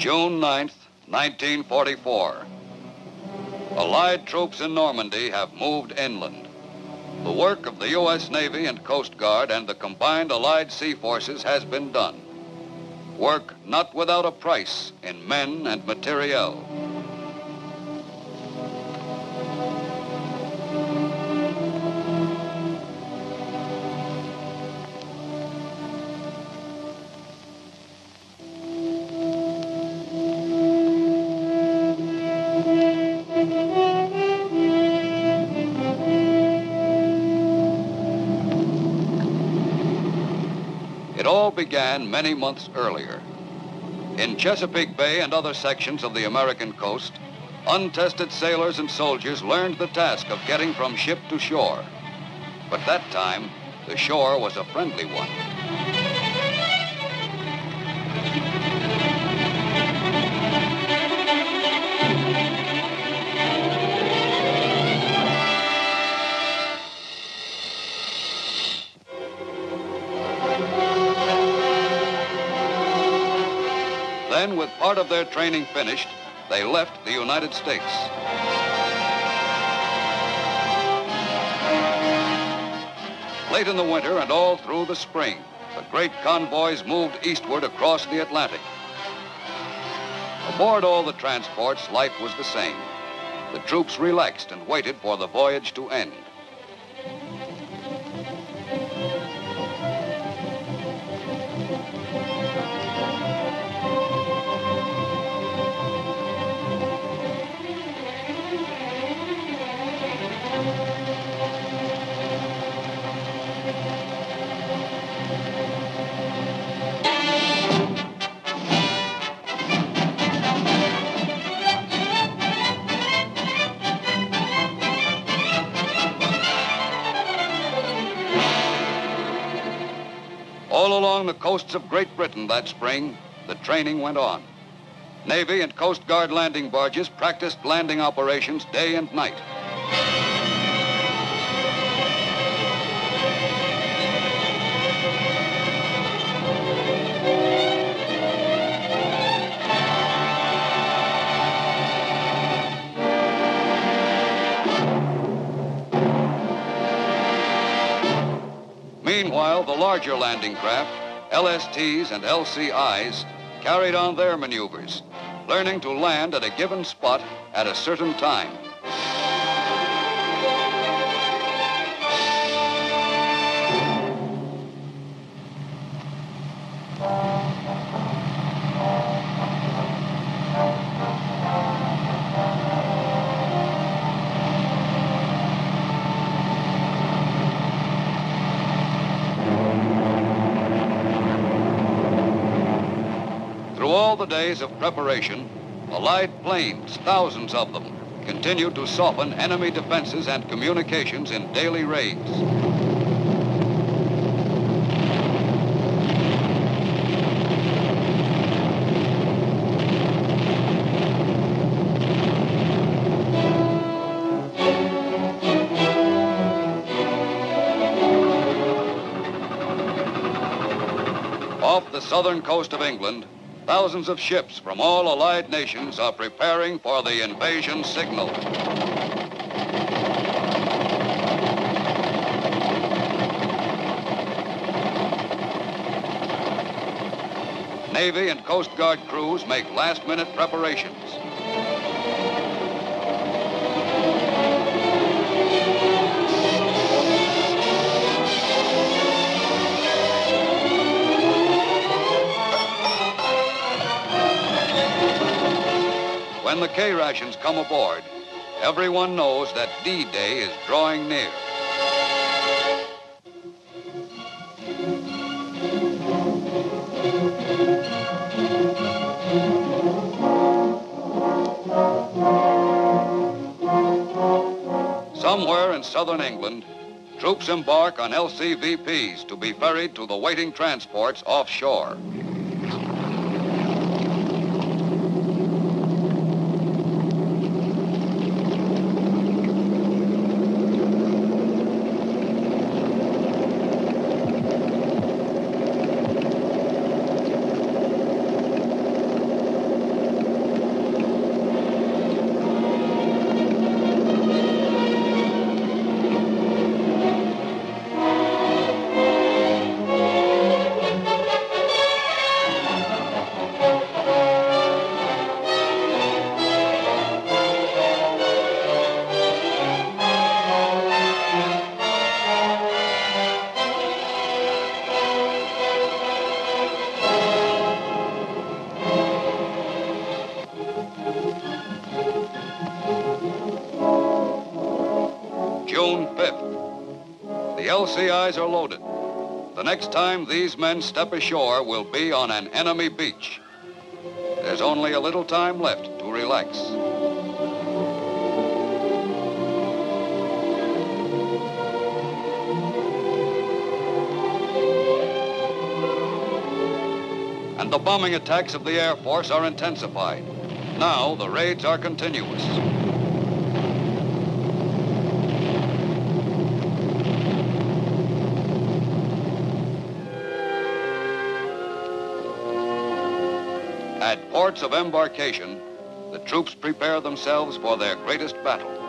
June 9th, 1944. Allied troops in Normandy have moved inland. The work of the U.S. Navy and Coast Guard and the combined Allied sea forces has been done. Work not without a price in men and materiel. It all began many months earlier. In Chesapeake Bay and other sections of the American coast, untested sailors and soldiers learned the task of getting from ship to shore. But that time, the shore was a friendly one. Then, with part of their training finished, they left the United States. Late in the winter and all through the spring, the great convoys moved eastward across the Atlantic. Aboard all the transports, life was the same. The troops relaxed and waited for the voyage to end. All along the coasts of Great Britain that spring, the training went on. Navy and Coast Guard landing barges practiced landing operations day and night. Meanwhile, the larger landing craft, LSTs and LCIs, carried on their maneuvers, learning to land at a given spot at a certain time. Through all the days of preparation, Allied planes, thousands of them, continued to soften enemy defenses and communications in daily raids. Off the southern coast of England, thousands of ships from all Allied nations are preparing for the invasion signal. Navy and Coast Guard crews make last-minute preparations. When the K-rations come aboard, everyone knows that D-Day is drawing near. Somewhere in southern England, troops embark on LCVPs to be ferried to the waiting transports offshore. LCIs are loaded. The next time these men step ashore will be on an enemy beach. There's only a little time left to relax. And the bombing attacks of the Air Force are intensified. Now the raids are continuous. At ports of embarkation, the troops prepare themselves for their greatest battle.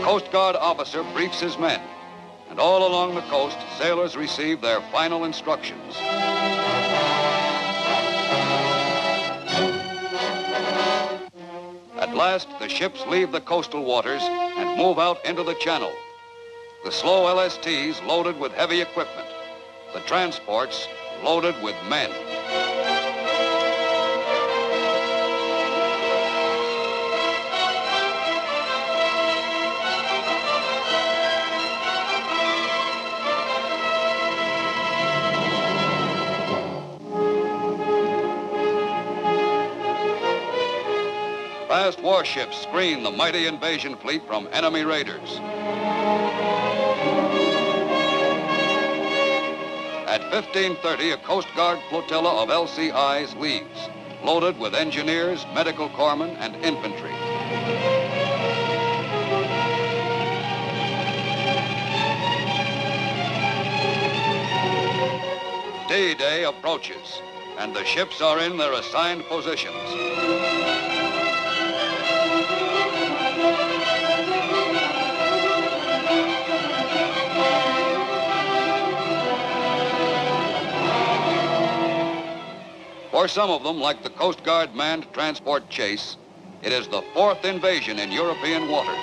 Coast Guard officer briefs his men, and all along the coast, sailors receive their final instructions. At last, the ships leave the coastal waters and move out into the channel. The slow LSTs loaded with heavy equipment, the transports loaded with men. Fast warships screen the mighty invasion fleet from enemy raiders. At 15:30, a Coast Guard flotilla of LCIs leaves, loaded with engineers, medical corpsmen, and infantry. D-Day approaches, and the ships are in their assigned positions. For some of them, like the Coast Guard manned transport Chase, it is the fourth invasion in European waters.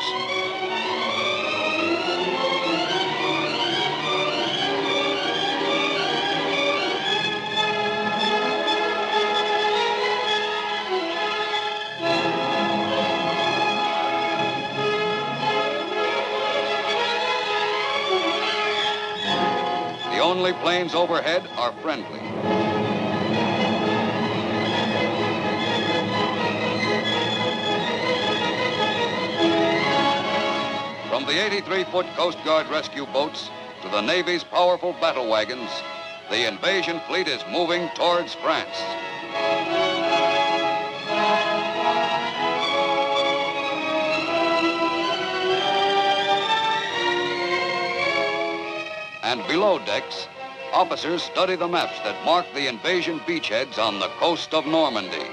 The only planes overhead are friendly. From the 83-foot Coast Guard rescue boats to the Navy's powerful battle wagons, the invasion fleet is moving towards France. And below decks, officers study the maps that mark the invasion beachheads on the coast of Normandy.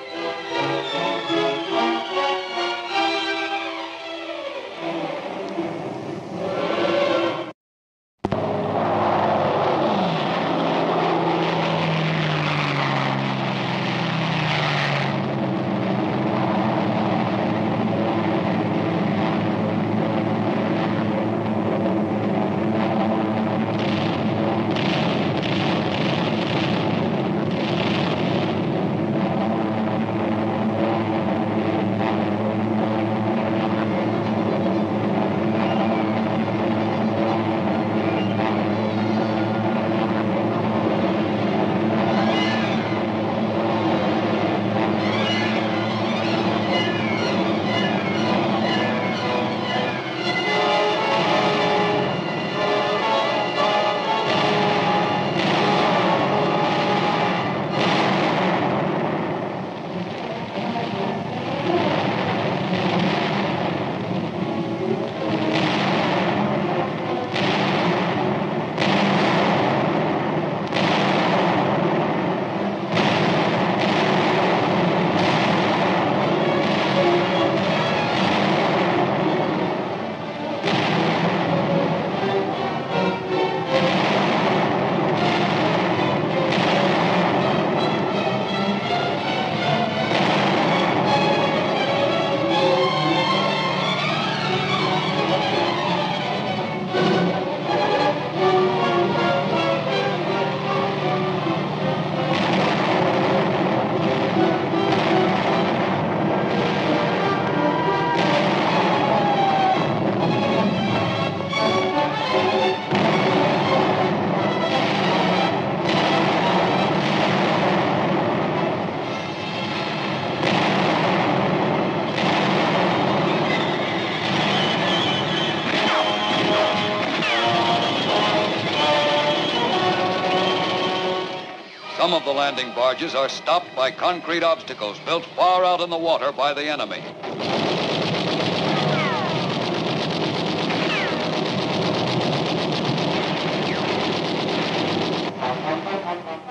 Some of the landing barges are stopped by concrete obstacles built far out in the water by the enemy.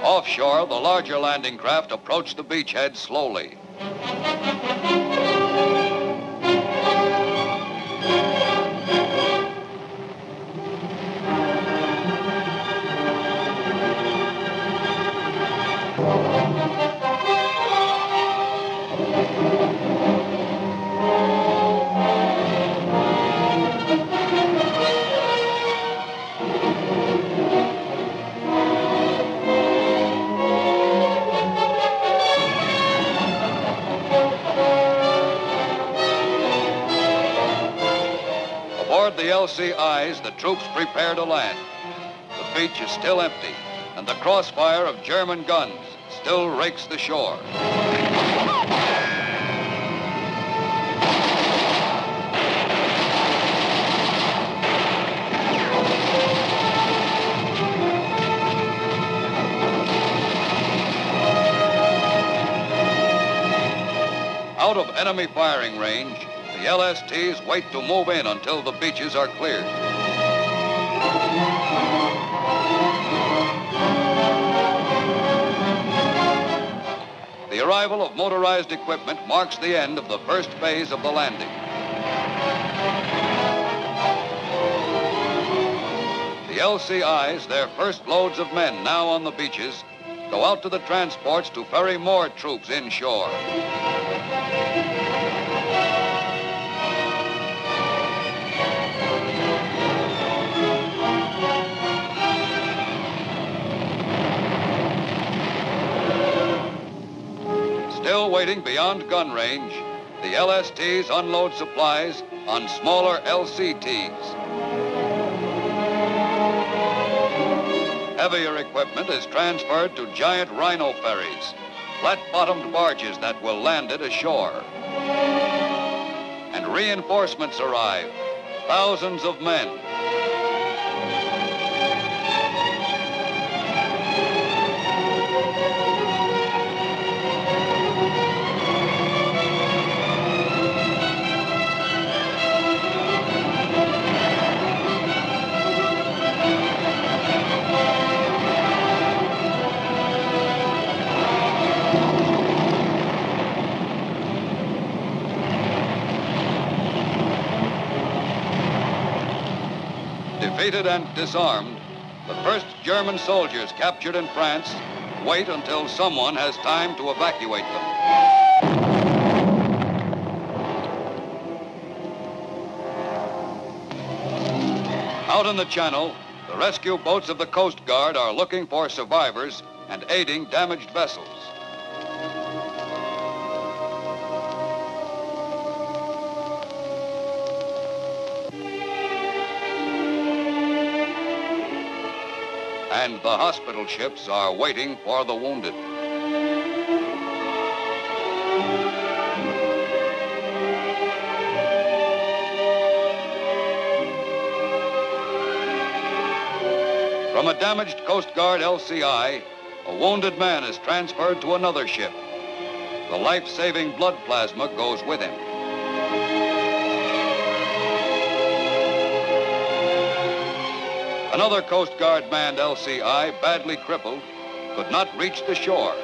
Offshore, the larger landing craft approach the beachhead slowly. Aboard the LCIs, the troops prepare to land. The beach is still empty, and the crossfire of German guns still rakes the shore. Out of enemy firing range, the LSTs wait to move in until the beaches are cleared. The arrival of motorized equipment marks the end of the first phase of the landing. The LCIs, their first loads of men now on the beaches, go out to the transports to ferry more troops inshore. Still waiting beyond gun range, the LSTs unload supplies on smaller LCTs. Heavier equipment is transferred to giant rhino ferries, flat-bottomed barges that will land it ashore. And reinforcements arrive, thousands of men. Defeated and disarmed, the first German soldiers captured in France wait until someone has time to evacuate them. Out in the channel, the rescue boats of the Coast Guard are looking for survivors and aiding damaged vessels. And the hospital ships are waiting for the wounded. From a damaged Coast Guard LCI, a wounded man is transferred to another ship. The life-saving blood plasma goes with him. Another Coast Guard manned LCI, badly crippled, could not reach the shore,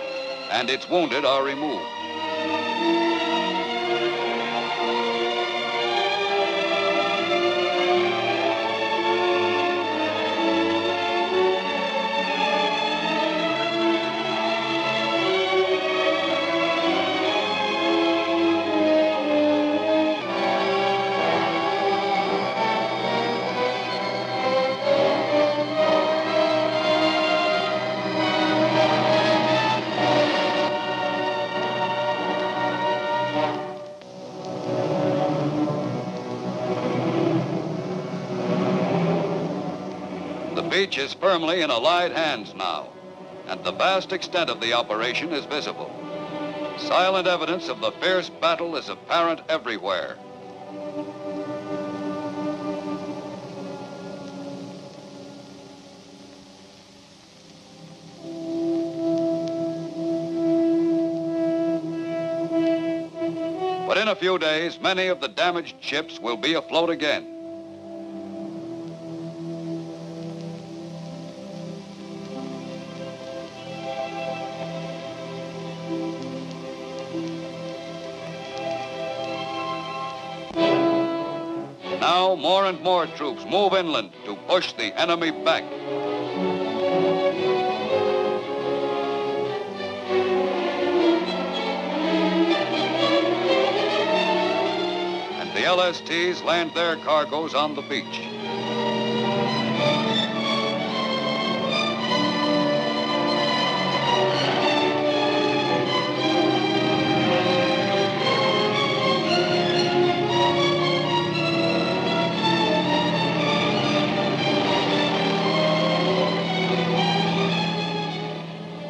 and its wounded are removed. The beach is firmly in Allied hands now, and the vast extent of the operation is visible. Silent evidence of the fierce battle is apparent everywhere. But in a few days, many of the damaged ships will be afloat again. Now, more and more troops move inland to push the enemy back. And the LSTs land their cargoes on the beach.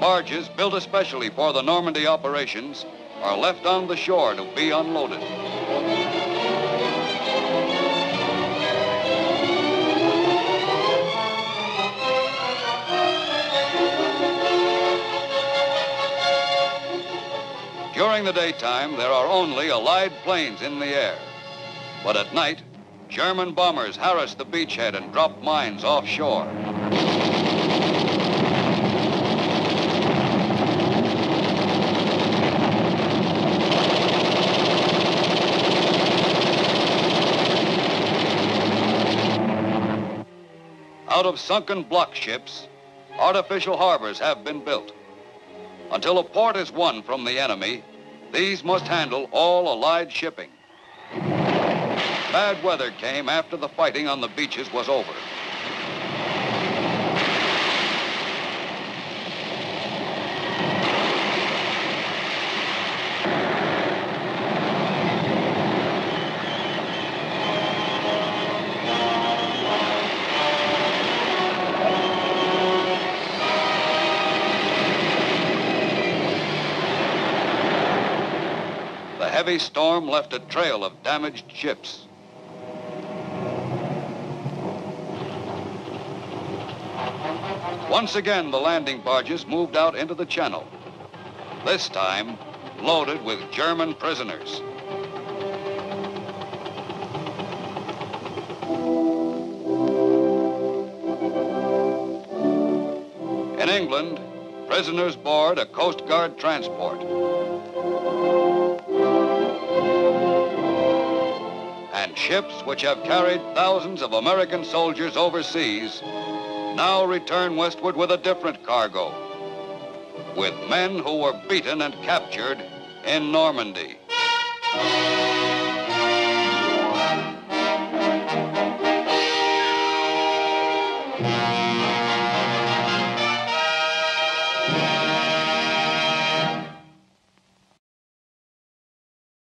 Barges built especially for the Normandy operations are left on the shore to be unloaded. During the daytime, there are only Allied planes in the air. But at night, German bombers harass the beachhead and drop mines offshore. Out of sunken block ships, artificial harbors have been built. Until a port is won from the enemy, these must handle all Allied shipping. Bad weather came after the fighting on the beaches was over. The heavy storm left a trail of damaged ships. Once again, the landing barges moved out into the channel, this time loaded with German prisoners. In England, prisoners board a Coast Guard transport. And ships which have carried thousands of American soldiers overseas now return westward with a different cargo, with men who were beaten and captured in Normandy.